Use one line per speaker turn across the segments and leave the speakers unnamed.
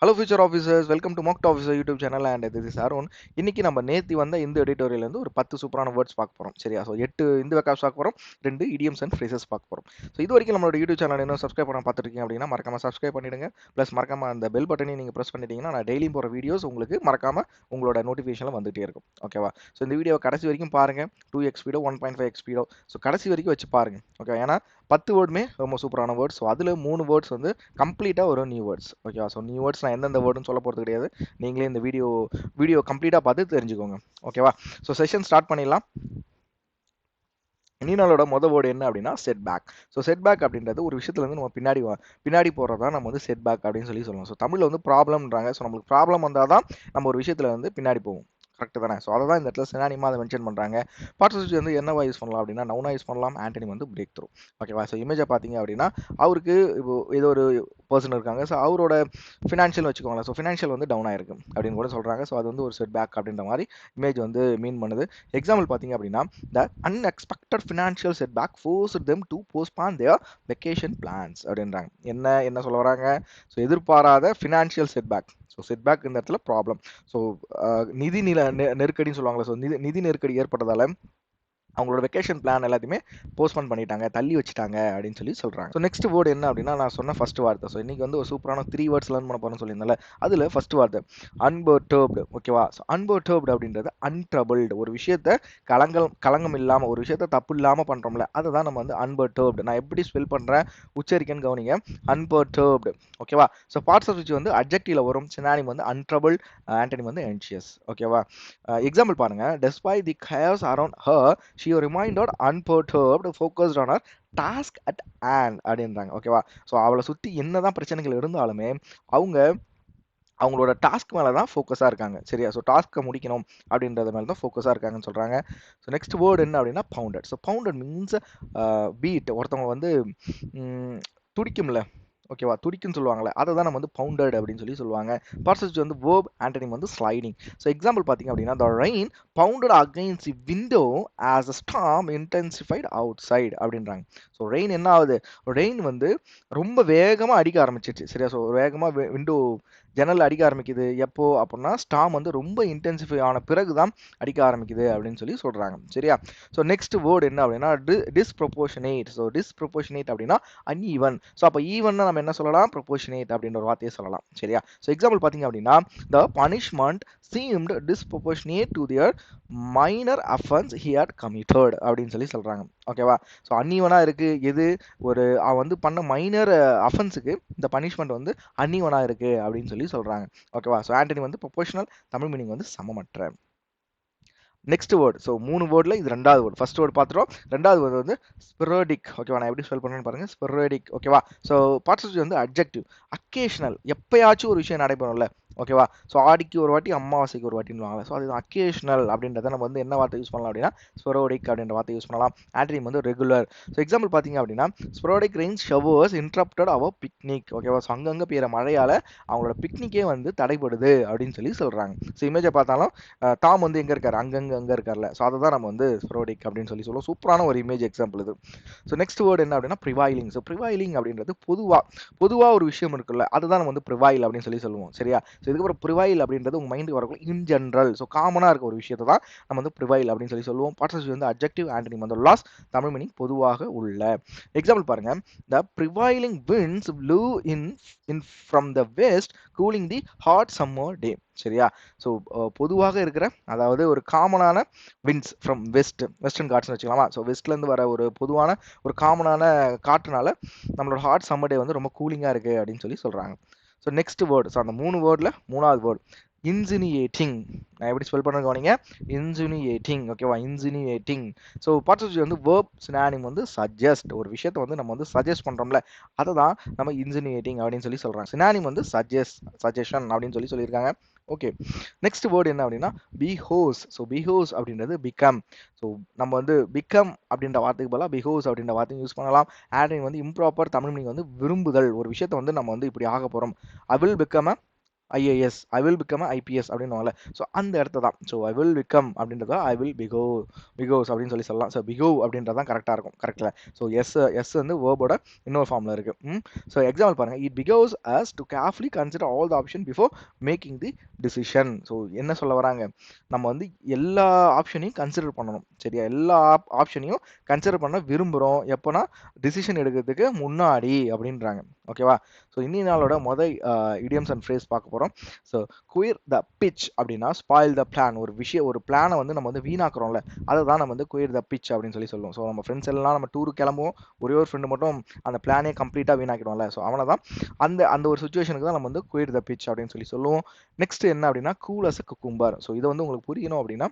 Hello future officers, welcome to mock officer YouTube channel and this is Arun. இன்னைக்கு நம்ம நேத்தி வந்த இந்த எடிட்டோரியல்லேருந்து ஒரு 10 சூப்பரான வேர்ட்ஸ் பார்க்க போகிறோம். சரியா? ஸோ 8 இந்த வெக்காப்ஸ் பார்க்க போகிறோம், 2 இடியம்ஸ் அண்ட் ஃப்ரேசஸ் பார்க்க போகிறோம். ஸோ இது வரைக்கும் நம்மளோட யூடியூப் சேனல் இன்னும் சப்ஸ்கிரைப் பண்ண பார்த்துருக்கீங்க அப்படின்னா மறக்காம சப்ஸ்கிரைப் பண்ணிடுங்க. ப்ளஸ் மறக்காம அந்த பெல் பட்டனையும் நீங்கள் ப்ரெஸ் பண்ணிட்டீங்கன்னா நான் டெய்லியும் போகிற வீடியோஸ் உங்களுக்கு மறக்காம உங்களோட நோட்டிஃபிகேஷனில் வந்துகிட்டே இருக்கும். ஓகேவா? ஸோ இந்த வீடியோ கடைசி வரைக்கும் பாருங்க. 2x ஸ்பீடோ 1.5x ஸ்பீடோ ஸோ கடைசி வரைக்கும் வச்சு பாருங்க. ஓகே, ஏன்னா 10 வேர்டுமே ரொம்ப சூப்பரான வேர்ட்ஸ். ஸோ அதில் 3 வேர்ட்ஸ் வந்து கம்ப்ளீட்டாக ஒரு நியூ வேர்ட்ஸ். ஓகேவா? ஸோ நியூ வேர்ட்ஸ் நான் எந்தெந்த வேர்டுன்னு சொல்ல போகிறது கிடையாது. நீங்களே இந்த வீடியோ கம்ப்ளீட்டாக பார்த்து தெரிஞ்சுக்கோங்க. ஓகேவா? ஸோ செஷன் ஸ்டார்ட் பண்ணிடலாம். நீனாலோட வேர்டு என்ன அப்படின்னா set back. So set back அப்படின்றது ஒரு விஷயத்துல இருந்து நம்ம பின்னாடி போகிறதா நம்ம வந்து செட் பேக் அப்படின்னு சொல்லலாம். ஸோ தமிழில் வந்து ப்ராப்ளம்ன்றாங்க. ஸோ நம்மளுக்கு ப்ராப்ளம் வந்தால் தான் நம்ம ஒரு விஷயத்துல வந்து பின்னாடி போவோம். கரெக்ட் தானே? ஸோ அதை தான் இந்த இடத்துல சினானிமா அதை மென்ஷன் பண்ணுறாங்க. பார்ட்ஸ் வந்து என்னவா யூஸ் பண்ணலாம் அப்படின்னா நவுனா யூஸ் பண்ணலாம். ஆண்டனி வந்து பிரேக் த்ரூ. ஓகேவா? ஸோ இமேஜை பார்த்தீங்க அப்படின்னா அவருக்கு இப்போ ஏதோ ஒரு பர்சன் இருக்காங்க. ஸோ அவரோட ஃபினான்ஷியல் வச்சுக்கோங்களேன். ஸோ ஃபினான்ஷியல் வந்து டவுன் ஆயிருக்கு அப்படின்னு கூட சொல்கிறாங்க. ஸோ அது வந்து ஒரு செட் பேக் அப்படின்ற மாதிரி இமேஜ் வந்து மீன் பண்ணுது. எக்ஸாம்பிள் பார்த்தீங்க அப்படின்னா the unexpected financial setback forced them to postpone their vacation plans அப்படின்றாங்க. என்ன சொல்ல வராங்க? ஸோ எதிர்பாராத ஃபினான்ஷியல் செட்பேக். ஸோ செட்பேக் இந்த இடத்துல ப்ராப்ளம். ஸோ நிதி நெருக்கடின்னு சொல்லுவாங்களா? ஸோ நிதி நெருக்கடி ஏற்பட்டதால அவங்களோட வெக்கேஷன் பிளான் எல்லாத்தையுமே போஸ்ட்போன் பண்ணிட்டாங்க, தள்ளி வச்சுட்டாங்க அப்படின்னு சொல்லி சொல்றாங்க. ஸோ நெக்ஸ்ட் வேர்டு என்ன அப்படின்னா நான் சொன்ன ஃபர்ஸ்ட் வார்த்தை. ஸோ இன்னைக்கு வந்து ஒரு சூப்பரான 3 வேர்ட்ஸ் லேர்ன் பண்ண போறேன்னு சொல்லியிருந்தால அதில் ஃபர்ஸ்ட் வார்த்தை அன்பர்டர்ப்டு. ஓகேவா? ஸோ அன்பர்டர்ப்டு அப்படின்றது அன்ட்ரபிள்டு. ஒரு விஷயத்த களங்கம் இல்லாமல், ஒரு விஷயத்த தப்பு இல்லாமல் பண்ணுறோம்ல, அதை தான் நம்ம வந்து அன்பர்டர்ப்டு. நான் எப்படி ஸ்பெல் பண்ணுறேன், உச்சரிக்கன்னு கவனிங்க. அன்பர்டர்ப்டு. ஓகேவா? ஸோ பார்ட்ஸ் ஆஃப் விச் வந்து அட்ஜெக்டிவ்ல வரும். சினானிம் வந்து அன்ட்ரபிள், ஆண்டனி வந்து anxious. ஓகேவா? எக்ஸாம்பிள் பாருங்க. despite the chaos around her she remained unperturbed focused on her task at hand அப்படின்றாங்க. ஓகேவா? ஸோ அவளை சுற்றி என்னதான் பிரச்சனைகள் இருந்தாலுமே அவங்க அவங்களோட டாஸ்க் மேலே தான் ஃபோக்கஸாக இருக்காங்க. சரியா? ஸோ டாஸ்க்கை முடிக்கணும் அப்படின்றது மேலே தான் ஃபோக்கஸாக இருக்காங்கன்னு சொல்கிறாங்க. ஸோ நெக்ஸ்ட் வேர்டு என்ன அப்படின்னா pounded. So pounded means beat. ஒருத்தவங்க வந்து துடிக்கும்ல, ஓகேவா? துடிக்குன்னு சொல்லுவாங்களே, அதை தான் நம்ம வந்து பவுண்டட் அப்படின்னு சொல்லுவாங்க. பார்ட்ஸ் வந்து வேர்ப், ஆண்டனிம் வந்து ஸ்லைடிங். ஸோ எக்ஸாம்பிள் பார்த்தீங்க அப்படின்னா the rain pounded against the window as the storm intensified outside அப்படின்றாங்க. ஸோ ரெயின் என்ன ஆகுது? ரெயின் வந்து ரொம்ப வேகமாக அடிக்க ஆரம்பிச்சிச்சு. சரியா? ஸோ வேகமாக விண்டோ ஜன்னல் அடிக்க ஆரம்பிக்குது. எப்போ அப்படின்னா ஸ்டாம் வந்து ரொம்ப இன்டென்சிஃபை ஆன பிறகு தான் அடிக்க ஆரம்பிக்குது அப்படின்னு சொல்கிறாங்க. சரியா? ஸோ நெக்ஸ்ட் வேர்டு என்ன அப்படின்னா டிஸ்ப்ரொபோர்ஷனேட். ஸோ டிஸ்ப்ரொபோர்ஷனேட் அப்படின்னா அன்ஈவன். ஸோ அப்போ ஈவன்னா நம்ம என்ன சொல்லலாம்? ப்ரொபோர்ஷனேட் அப்படின்ற ஒரு வார்த்தையை சொல்லலாம். சரியா? ஸோ எக்ஸாம்பிள் பார்த்தீங்க அப்படின்னா the punishment seemed disproportionate to their minor offence he had committed அப்படின்னு சொல்கிறாங்க. ஓகேவா? ஸோ அன்ஈவனாக இருக்குது. எது? அவன் வந்து பண்ண மைனர் அஃபென்ஸுக்கு இந்த பனிஷ்மெண்ட் வந்து அன்ஈவனாக இருக்குது அப்படின்னு சொல்கிறாங்க. ஓகேவா? ஸோ ஆண்டனி வந்து ப்ரொபோர்ஷனல், தமிழ் மீனிங் வந்து சமமற்ற. Next word. ஸோ 3 வேர்டில் இது 2வது வேர்டு. ஃபர்ஸ்ட் வேர்டு பார்த்துட்டோம். 2வது வேர்டு வந்து ஸ்பெரோடிக். ஓகேவா? நான் எப்படி ஸ்பெல் பண்ணுறேன்னு பாருங்க. ஸ்பெரோடிக். ஓகேவா? ஸோ பார்ட்ஸ் வந்து அட்ஜெக்டிவ். அக்கேஷனல். எப்பயாச்சும் ஒரு விஷயம் நடைபெறும்ல. ஓகேவா? ஸோ ஆடிக்கு ஒரு வாட்டி, அமாவாசைக்கு ஒரு வாட்டின்னு. ஸோ அது அக்கேஷனல் அப்படின்றத நம்ம வந்து என்ன வார்த்தை யூஸ் பண்ணலாம் அப்படின்னா ஸ்பெரோடிக் அப்படின்ற வார்த்தை யூஸ் பண்ணலாம். ஆண்டனிம் வந்து ரெகுலர். ஸோ எக்ஸாம்பிள் பார்த்தீங்க அப்படின்னா ஸ்பெரோடிக் ரெயின்ஸ் ஷவர்ஸ் இன்டரப்டட் அவர் பிக்னிக். ஓகேவா? ஸோ அங்கங்கே பெய்கிற மழையால் அவங்களோட பிக்னிக்கே வந்து தடைபடுது அப்படின்னு சொல்கிறாங்க. ஸோ இமேஜை பார்த்தாலும் டாம் வந்து எங்கே இருக்காரு? அங்கே இருக்கார்ல. ஸோ அதை தான் நம்ம வந்து ஸ்பெரோடிக் அப்படின்னு சொல்லுவோம். சூப்பரான ஒரு இமேஜ் எக்ஸாம்பிள் இது. ஸோ நெக்ஸ்ட் வேர்டு என்ன அப்படின்னா ப்ரிவைலிங். ஸோ ப்ரிவைலிங் அப்படின்றது பொதுவாக ஒரு விஷயம் இருக்குல்ல, அதுதான் நம்ம வந்து ப்ரிவைல் அப்படின்னு சொல்லுவோம். சரியா? ஸோ இதுக்கப்புறம் ப்ரிவைல் அப்படின்றது உங்கள் மைண்டுக்கு வரக்குள்ள இன் ஜென்ரல். ஸோ காமனாக இருக்க ஒரு விஷயத்தை தான் நம்ம வந்து ப்ரிவைல் அப்படின்னு சொல்லுவோம். பார்ட்ஸ் வந்து அட்ஜெக்டிவ், ஆண்டனிம் வந்து லாஸ், தமிழ் மீனிங் பொதுவாக உள்ள. எக்ஸாம்பிள் பாருங்க. The prevailing winds blew in from the west cooling the hot summer day. சரியா? ஸோ பொதுவாக இருக்கிற, அதாவது ஒரு காமனான விண்ட்ஸ் ஃப்ரம் வெஸ்டர்ன் காட்ஸ்னு வச்சுக்கலாமா? ஸோ வெஸ்ட்லேருந்து வர ஒரு பொதுவான ஒரு காமனான காற்றுனால நம்மளோட ஹாட் சம்மர் டே வந்து ரொம்ப கூலிங்காக இருக்குது அப்படின்னு சொல்கிறாங்க. So next word. ஸோ அந்த 3 வேர்டில் 3வது வேர்டு இன்சினியேட்டிங். நான் எப்படி ஸ்பெல் பண்ணுறது கவனிங்க. இன்சினியேட்டிங். ஓகேவா? இன்சினியேட்டிங். ஸோ பார்ட்ஸ் வந்து வேர்ப், சினானிம் வந்து சஜஸ்ட். ஒரு விஷயத்தை வந்து நம்ம வந்து சஜஸ்ட் பண்ணுறோம்ல, அதை தான் நம்ம இன்சினியேட்டிங் அப்படின்னு சொல்கிறாங்க. சினானிம் வந்து சஜஷன் அப்படின்னு சொல்லியிருக்காங்க. ஓகே. நெக்ஸ்ட் வேர்டு என்ன அப்படின்னா பிஹோஸ். ஸோ பிஹோஸ் அப்படின்றது பிகம். ஸோ நம்ம வந்து பிகம் அப்படின்ற வார்த்தைக்கு பதிலாக பிஹோஸ் அப்படின்ற வார்த்தையும் யூஸ் பண்ணலாம். ஆண்டனிம் வந்து இம்ப்ராப்பர், தமிழ் மீனிங் வந்து விரும்புதல். ஒரு விஷயத்தை வந்து நம்ம வந்து இப்படி ஆக போகிறோம். I will become a IAS, I will become IPS அப்படின்னுவாங்கல்ல. ஸோ அந்த இடத்த தான். ஸோ ஐ வில் பிகம் அப்படின்றத ஐ வில் பிகோஸ் அப்படின்னு சொல்லி சொல்லலாம். ஸோ பிகோ அப்படின்றது தான் கரெக்டாக இருக்கும். கரெக்டில். ஸோ எஸ் வந்து வேர்போட இன்னொரு ஃபார்மில் இருக்குது. ஸோ எக்ஸாம்பிள் பாருங்கள். It because us to carefully consider all the option before making the decision. So என்ன சொல்ல வராங்க, நம்ம வந்து எல்லா ஆப்ஷனையும் கன்சிடர் பண்ணணும். சரியா, எல்லா ஆப்ஷனையும் கன்சிடர் பண்ண விரும்புகிறோம் எப்போனா டிசிஷன் எடுக்கிறதுக்கு முன்னாடி அப்படின்றாங்க. ஓகேவா. ஸோ இன்னி நாளோட இடியம்ஸ் அண்ட் ஃப்ரேஸ் பார்க்க போகிறோம். ஸோ குயிர் த பிச் அப்படின்னா ஸ்பாயில் த பிளான். ஒரு பிளானை வந்து நம்ம வந்து வீணாக்குறோம்ல, அதை தான் நம்ம வந்து குயிர் த பிச் அப்படின்னு சொல்லி சொல்லுவோம். ஸோ நம்ம ஃப்ரெண்ட்ஸ் எல்லாம் நம்ம டூருக்கு கிளம்புவோம், ஒரே ஒரு ஃப்ரெண்டு மட்டும் அந்த பிளானே கம்ப்ளீட்டாக வீணாக்கிடுவோம்ல. ஸோ அவனை தான் அந்த அந்த ஒரு சுச்சுவேஷனுக்கு தான் நம்ம வந்து குயிர் த பிச் அப்படின்னு சொல்லி சொல்லுவோம். நெக்ஸ்ட் என்ன அப்படின்னா cool as a cucumber. So இதை வந்து உங்களுக்கு புரியணும் அப்படின்னா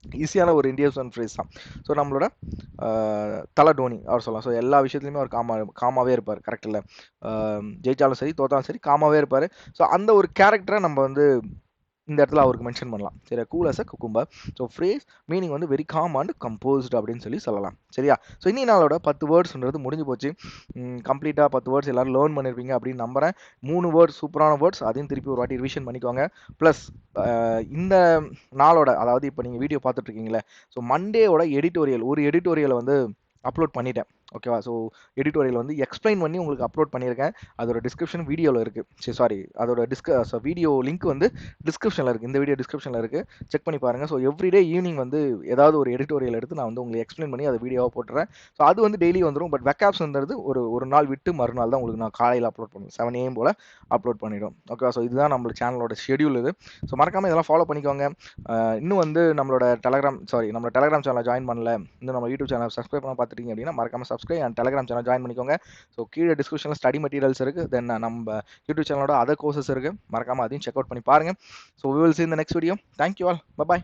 ஈஸியான ஒரு இண்டியன் ஃப்ரேஸ் தான். ஸோ நம்மளோட தலை டோனி அவர் சொல்லலாம். ஸோ எல்லா விஷயத்துலையுமே அவர் காமாவே இருப்பார். கரெக்ட் இல்லை, ஜெயிச்சாலும் சரி தோத்தாலும் சரி காமாவே இருப்பார். ஸோ அந்த ஒரு கேரக்டரை நம்ம வந்து இந்த இடத்துல அவருக்கு மென்ஷன் பண்ணலாம். சரியா, cool as a cucumber. So phrase meaning வந்து வெரி காம் அண்ட் கம்போஸ்டு அப்படின்னு சொல்லி சொல்லலாம். சரியா. ஸோ இன்னி நாளோட 10 வேர்ட்ஸ்ன்றது முடிஞ்சு போச்சு. கம்ப்ளீட்டாக 10 வேர்ட்ஸ் எல்லாரும் லேர்ன் பண்ணியிருப்பீங்க அப்படின்னு நம்புறேன். 3 வேர்ட்ஸ் சூப்பரான வேர்ட்ஸ், அதையும் திருப்பி ஒரு வாட்டி ரிவிஷன் பண்ணிக்கோங்க. ப்ளஸ் இந்த நாளோட, அதாவது இப்போ நீங்கள் வீடியோ பார்த்துட்டு இருக்கீங்களே, ஸோ மண்டேவோட ஒரு எடிட்டோரியலை வந்து அப்லோட் பண்ணிட்டேன். ஓகேவா. ஸோ எடிட்டோரியல் வந்து எக்ஸ்பிளைன் பண்ணி உங்களுக்கு அப்லோட் பண்ணியிருக்கேன். அதோட டிஸ்கிரிப்ஷன் வீடியோவில் இருக்குது. சாரி, அதோட வீடியோ லிங்க் வந்து டிஸ்கிரிப்ஷனில் இருக்குது. இந்த வீடியோ டிஸ்கிரிப்ஷனில் இருக்குது, செக் பண்ணி பாருங்கள். ஸோ எவ்ரிடே ஈவினிங் வந்து ஏதாவது ஒரு எடிட்டோரியல் எடுத்து நான் வந்து உங்களுக்கு எக்ஸ்பிளைன் பண்ணி அதை வீடியோவாக போட்டுறேன். ஸோ அது வந்து டெய்லி வந்துடும். பட் வெக்காப்ஸ்ன்றது ஒரு நாள் விட்டு மறுநாள் தான் உங்களுக்கு நான் காலையில் அப்லோட் பண்ணுவேன். 7 AM போல் அப்லோட் பண்ணிவிடும். ஓகேவா. ஸோ இதுதான் நம்மளோட சேனலோட ஷெடியூல் இது. ஸோ மறக்காமல் இதெல்லாம் ஃபாலோ பண்ணிக்கோங்க. இன்னும் வந்து நம்மளோட டெலகிராம் சேனலை ஜாயின் பண்ணல, இன்னும் நம்ம யூடியூப் சேனல் சப்ஸ்கிரைப் பண்ண பார்த்துட்டீங்க அப்படின்னா மறக்காமல் subscribe and Telegram channel join பண்ணிக்கோங்க. ஸோ கீழே டிஸ்கிரிப்ஷனில் ஸ்டடி மெட்டீரியல்ஸ் இருக்குது. தென் நம்ம யூடியூப் சேனலோட அதர் கோர்சஸ் இருக்குது, மறக்காமல் அதையும் செக் அவுட் பண்ணி பாருங்கள். So we will see in the next video. Thank you all. Bye bye.